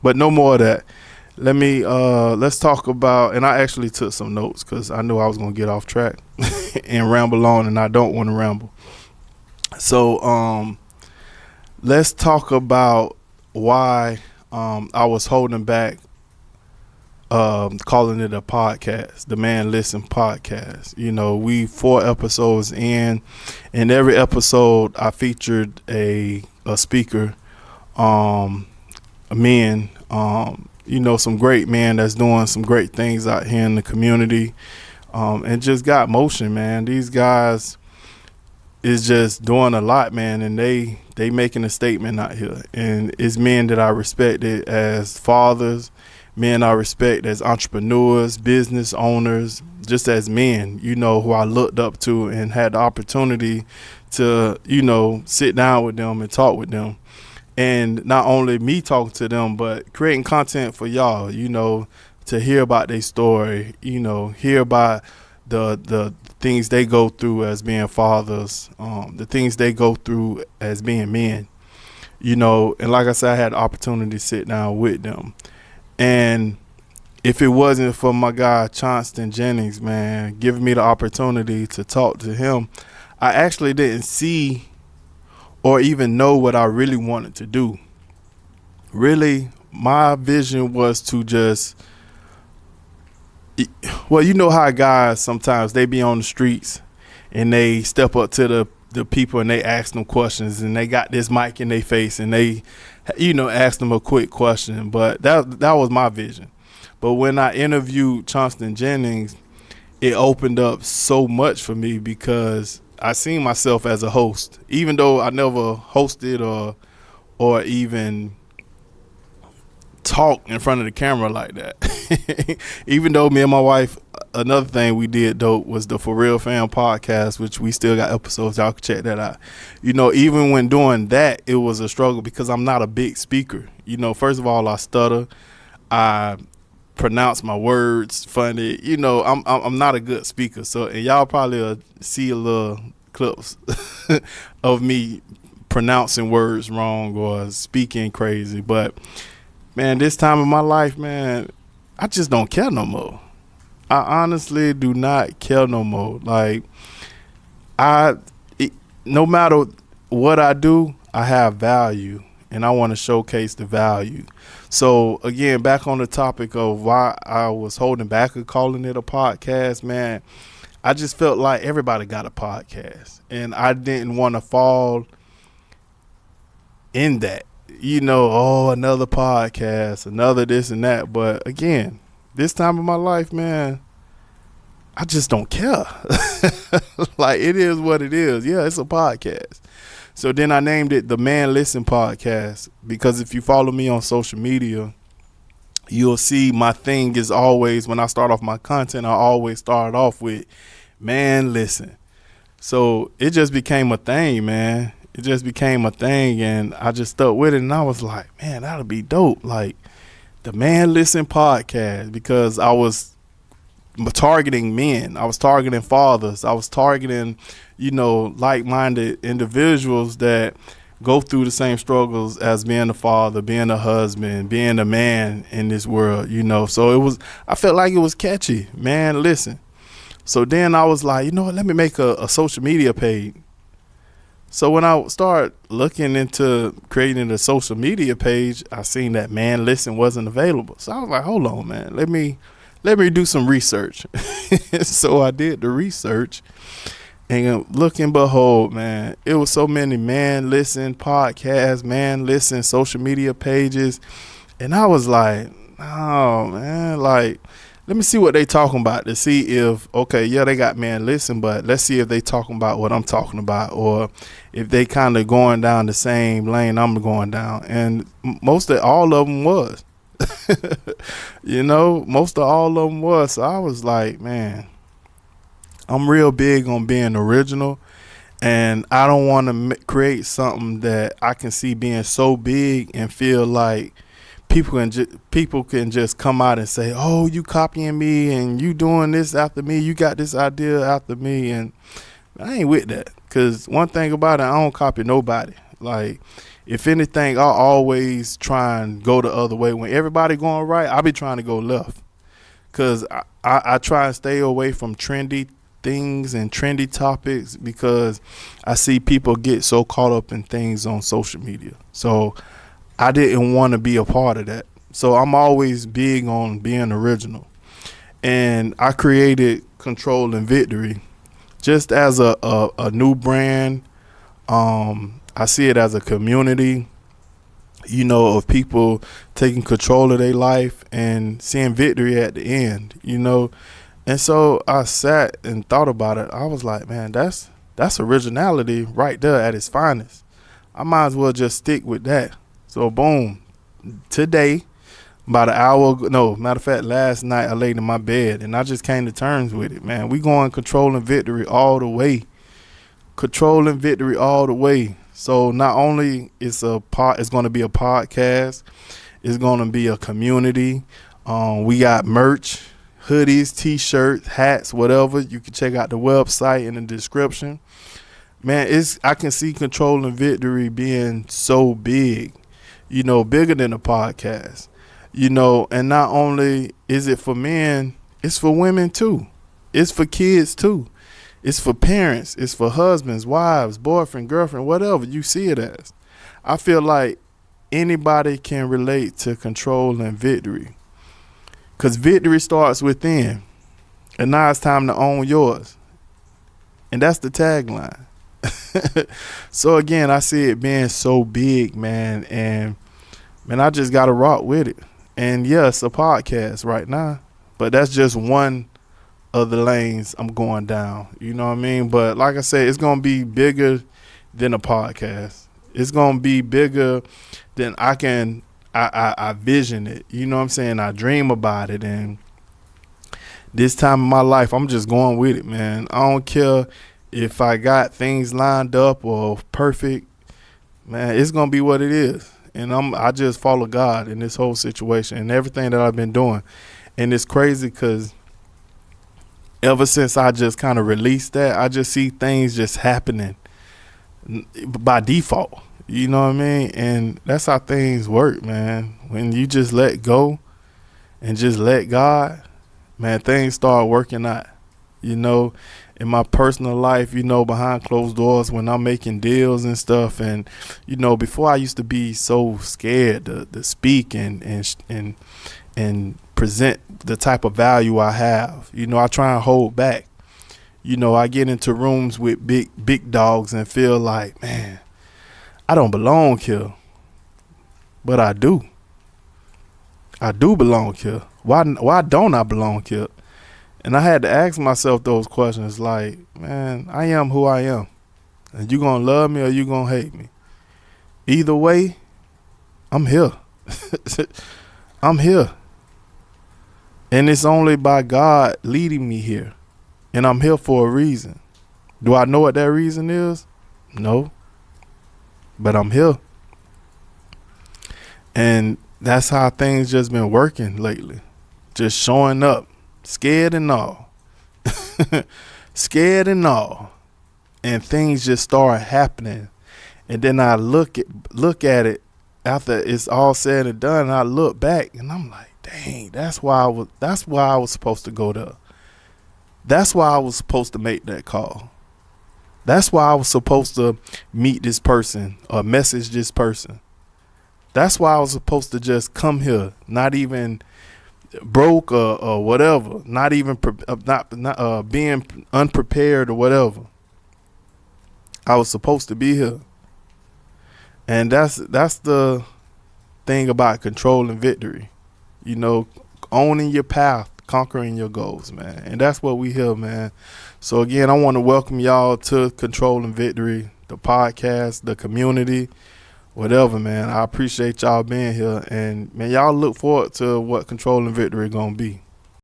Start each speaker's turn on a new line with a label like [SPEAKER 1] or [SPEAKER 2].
[SPEAKER 1] But no more of that. Let's talk about, and I actually took some notes because I knew I was going to get off track and ramble on, and I don't want to ramble. So let's talk about why I was holding back calling it a podcast, the Man Listen podcast. We 4 episodes in every episode I featured a speaker, men, some great men that's doing some great things out here in the community, and just got motion, man. These guys is just doing a lot, man, and they making a statement out here. And it's men that I respected as fathers, men I respect as entrepreneurs, business owners, just as men, who I looked up to and had the opportunity to, sit down with them and talk with them. And not only me talking to them, but creating content for y'all, to hear about their story, hear about the things they go through as being fathers, the things they go through as being men, and like I said, I had the opportunity to sit down with them. And if it wasn't for my guy, Chauncey Jennings, man, giving me the opportunity to talk to him, I actually didn't see or even know what I really wanted to do. Really, my vision was to just, well, how guys sometimes they be on the streets and they step up to the people and they ask them questions, and they got this mic in their face and they, ask them a quick question. But that was my vision. But when I interviewed Chauncey Jennings, it opened up so much for me because I seen myself as a host, even though I never hosted or even talk in front of the camera like that. Even though me and my wife, another thing we did dope was the For Real Fam podcast, which we still got episodes. Y'all can check that out. Even when doing that, it was a struggle because I'm not a big speaker. First of all, I stutter. I pronounce my words funny. I'm not a good speaker. So, and y'all probably see a little clips of me pronouncing words wrong or speaking crazy. But man, this time in my life, man, I just don't care no more. I honestly do not care no more. Like, no matter what I do, I have value, and I want to showcase the value. So again, back on the topic of why I was holding back of calling it a podcast, man, I just felt like everybody got a podcast, and I didn't want to fall in that. Another podcast, another this and that. But again, this time of my life, man, I just don't care. Like, it is what it is. Yeah, it's a podcast. So then I named it the Man Listen Podcast, because if you follow me on social media, you'll see my thing is always, when I start off my content, I always start off with Man Listen. So it just became a thing, man. It just became a thing, and I just stuck with it, and I was like, man, that'll be dope. Like, the Man Listen Podcast, because I was targeting men. I was targeting fathers. I was targeting, like-minded individuals that go through the same struggles as being a father, being a husband, being a man in this world, So I felt like it was catchy, Man Listen. So then I was like, let me make a social media page. So when I started looking into creating a social media page, I seen that Man Listen wasn't available. So I was like, hold on, man, let me do some research. So I did the research, and look and behold, man, it was so many Man Listen podcasts, Man Listen social media pages. And I was like, oh man, like, let me see what they talking about to see if, okay, yeah, they got Man Listen, but let's see if they talking about what I'm talking about, or if they kind of going down the same lane I'm going down. And most of all of them was, most of all of them was. So I was like, man, I'm real big on being original, and I don't want to create something that I can see being so big and feel like people can just come out and say, oh, you copying me and you doing this after me, you got this idea after me. And I ain't with that, because one thing about it, I don't copy nobody. Like, If anything, I always try and go the other way. When everybody going right, I be trying to go left. Because I try and stay away from trendy things and trendy topics, because I see people get so caught up in things on social media. So I didn't want to be a part of that. So I'm always big on being original. And I created Control and Victory just as a new brand. I see it as a community, of people taking control of their life and seeing victory at the end, And so I sat and thought about it. I was like, man, that's originality right there at its finest. I might as well just stick with that. So boom, today, about an hour, no, matter of fact, last night I laid in my bed and I just came to terms with it, man. We going Control and Victory all the way. Control and Victory all the way. So not only it's going to be a podcast, it's going to be a community. We got merch, hoodies, t-shirts, hats, whatever. You can check out the website in the description. Man, I can see Control and Victory being so big, bigger than a podcast, and not only is it for men, it's for women too. It's for kids too. It's for parents. It's for husbands, wives, boyfriend, girlfriend, whatever you see it as. I feel like anybody can relate to Control and Victory, because victory starts within. And now it's time to own yours. And that's the tagline. So again, I see it being so big, man. And man, I just got to rock with it. And yes, a podcast right now, but that's just one of the lanes I'm going down. You know what I mean? But like I said, it's going to be bigger than a podcast. It's going to be bigger than I vision it. You know what I'm saying? I dream about it. And this time in my life, I'm just going with it, man. I don't care if I got things lined up or perfect. Man, it's going to be what it is. And I just follow God in this whole situation and everything that I've been doing. And it's crazy because ever since I just kind of released that, I just see things just happening by default. You know what I mean? And that's how things work, man. When you just let go and just let God, man, things start working out. In my personal life, behind closed doors when I'm making deals and stuff. And, before I used to be so scared to speak and present the type of value I have. I try and hold back. I get into rooms with big dogs and feel like, man, I don't belong here. But I do. I do belong here. Why don't I belong here? And I had to ask myself those questions like, man, I am who I am. And you going to love me or you going to hate me? Either way, I'm here. I'm here. And it's only by God leading me here. And I'm here for a reason. Do I know what that reason is? No. But I'm here. And that's how things just been working lately. Just showing up. Scared and all. Scared and all. And things just start happening. And then I look at it after it's all said and done. And I look back and I'm like, dang, that's why I was supposed to go there. That's why I was supposed to make that call. That's why I was supposed to meet this person or message this person. That's why I was supposed to just come here, not even broke or whatever, not even being unprepared or whatever. I was supposed to be here. And that's the thing about Control and Victory. Owning your path, conquering your goals, man. And that's what we hear, man. So again, I want to welcome y'all to Control and Victory, the podcast, the community, whatever, man. I appreciate y'all being here. And man, y'all look forward to what Control and Victory gonna be.